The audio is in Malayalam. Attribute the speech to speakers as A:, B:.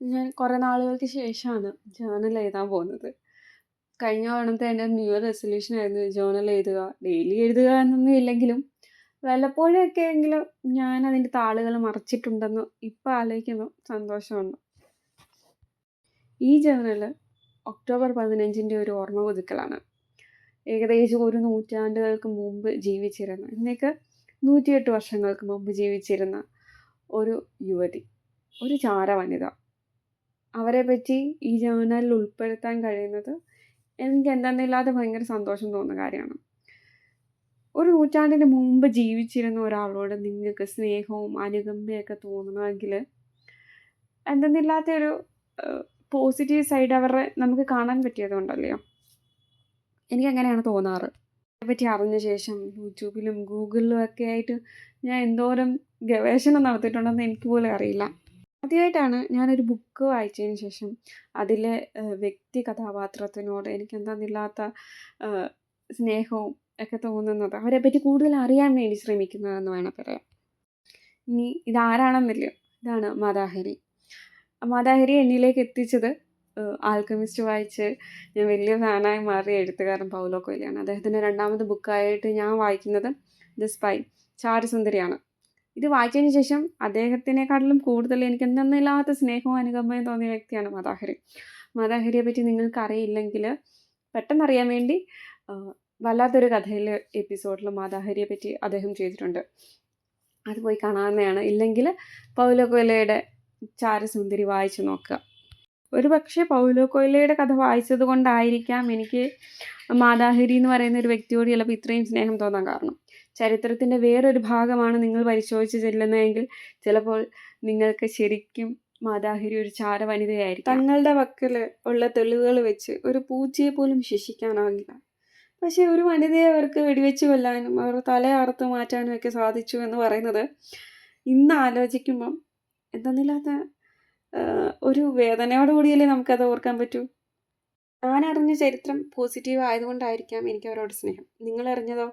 A: ഞാൻ കുറേ നാളുകൾക്ക് ശേഷമാണ് ജേർണൽ എഴുതാൻ പോകുന്നത്. കഴിഞ്ഞ തവണത്തെ എൻ്റെ ന്യൂ ഇയർ റെസൊല്യൂഷൻ ആയിരുന്നു ജേർണൽ എഴുതുക. ഡെയിലി എഴുതുക എന്നൊന്നും ഇല്ലെങ്കിലും വല്ലപ്പോഴൊക്കെ എങ്കിലും ഞാൻ അതിൻ്റെ താളുകൾ മറിച്ചിട്ടുണ്ടെന്ന് ഇപ്പം ആലോചിക്കുമ്പോൾ സന്തോഷമുണ്ട്. ഈ ജേർണൽ ഒക്ടോബർ 15 ഒരു ഓർമ്മ പുതുക്കലാണ്. ഏകദേശം ഒരു നൂറ്റാണ്ടുകൾക്ക് മുമ്പ് ജീവിച്ചിരുന്ന, ഇന്നേക്ക് 108 വർഷങ്ങൾക്ക് മുമ്പ് ജീവിച്ചിരുന്ന ഒരു യുവതി, ഒരു ചാര വനിത. അവരെ പറ്റി ഈ ജേർണലിൽ ഉൾപ്പെടുത്താൻ കഴിയുന്നത് എനിക്ക് എന്തെന്നില്ലാതെ ഭയങ്കര സന്തോഷം തോന്നുന്ന കാര്യമാണ്. ഒരു നൂറ്റാണ്ടിന് മുമ്പ് ജീവിച്ചിരുന്ന ഒരാളോട് നിങ്ങൾക്ക് സ്നേഹവും അനുകമ്പയൊക്കെ തോന്നണമെങ്കിൽ എന്തെന്നില്ലാത്തൊരു പോസിറ്റീവ് സൈഡ് അവരുടെ നമുക്ക് കാണാൻ പറ്റിയതുകൊണ്ടല്ലയോ. എനിക്കങ്ങനെയാണ് തോന്നാറ്. അതിനെപ്പറ്റി അറിഞ്ഞ ശേഷം യൂട്യൂബിലും ഗൂഗിളിലും ഒക്കെ ആയിട്ട് ഞാൻ എന്തോരം ഗവേഷണം നടത്തിയിട്ടുണ്ടെന്ന് എനിക്ക് പോലും അറിയില്ല. ആദ്യമായിട്ടാണ് ഞാനൊരു ബുക്ക് വായിച്ചതിന് ശേഷം അതിലെ വ്യക്തി കഥാപാത്രത്തിനോട് എനിക്ക് എന്തെന്നില്ലാത്ത സ്നേഹവും ഒക്കെ തോന്നുന്നത്, അവരെപ്പറ്റി കൂടുതൽ അറിയാൻ വേണ്ടി ശ്രമിക്കുന്നതെന്ന് വേണം പറയാം. ഇനി ഇതാരാണെന്നില്ല, ഇതാണ് മാതാഹരി. മാതാഹരി എന്നിലേക്ക് എത്തിച്ചത് ആൽക്കമിസ്റ്റ് വായിച്ച് ഞാൻ വലിയ ഫാനായി മാറിയ എഴുത്തുകാരൻ പൗലോ കൊയ്ലോയാണ്. അദ്ദേഹത്തിൻ്റെ രണ്ടാമത്തെ ബുക്കായിട്ട് ഞാൻ വായിക്കുന്നത് ദ സ്പൈ, ചാരുസുന്ദരിയാണ്. ഇത് വായിച്ചതിന് ശേഷം അദ്ദേഹത്തിനെക്കാട്ടിലും കൂടുതൽ എനിക്ക് എന്തെന്നില്ലാത്ത സ്നേഹവും അനുകമ്പയും തോന്നിയ വ്യക്തിയാണ് മാതാഹരി. മാതാഹരിയെ പറ്റി നിങ്ങൾക്ക് അറിയില്ലെങ്കിൽ പെട്ടെന്ന് അറിയാൻ വേണ്ടി വല്ലാത്തൊരു കഥയിൽ എപ്പിസോഡിൽ മാതാഹരിയെ പറ്റി അദ്ദേഹം ചെയ്തിട്ടുണ്ട്. അത് പോയി കാണാവുന്നതാണ്. ഇല്ലെങ്കിൽ പൗലോ കൊയ്ലോയുടെ ചാരുസുന്ദരി വായിച്ചു നോക്കുക. ഒരു പക്ഷേ പൗലോ കൊയ്ലോയുടെ കഥ വായിച്ചത് കൊണ്ടായിരിക്കാം എനിക്ക് മാതാഹരി എന്ന് പറയുന്ന ഒരു വ്യക്തിയോട് ചിലപ്പോൾ ഇത്രയും സ്നേഹം തോന്നാൻ കാരണം. ചരിത്രത്തിൻ്റെ വേറൊരു ഭാഗമാണ് നിങ്ങൾ പരിശോധിച്ച് ചെല്ലുന്നതെങ്കിൽ ചിലപ്പോൾ നിങ്ങൾക്ക് ശരിക്കും മാതാഹരി ഒരു ചാര വനിതയായിരിക്കും. തങ്ങളുടെ പക്കൽ ഉള്ള തെളിവുകൾ വെച്ച് ഒരു പൂച്ചയെ പോലും ശിക്ഷിക്കാനാവില്ല. പക്ഷേ ഒരു വനിതയെ അവർക്ക് വെടിവെച്ച് കൊല്ലാനും അവർ തല അറുത്ത് മാറ്റാനും ഒക്കെ സാധിച്ചു എന്ന് പറയുന്നത് ഇന്ന് ആലോചിക്കുമ്പം എന്തെന്നില്ലാത്ത ഒരു വേദനയോടുകൂടിയല്ലേ നമുക്കത് ഓർക്കാൻ പറ്റൂ. ഞാനറിഞ്ഞ ചരിത്രം പോസിറ്റീവ് ആയതുകൊണ്ടായിരിക്കാം എനിക്ക് അവരോട് സ്നേഹം. നിങ്ങളറിഞ്ഞതോ?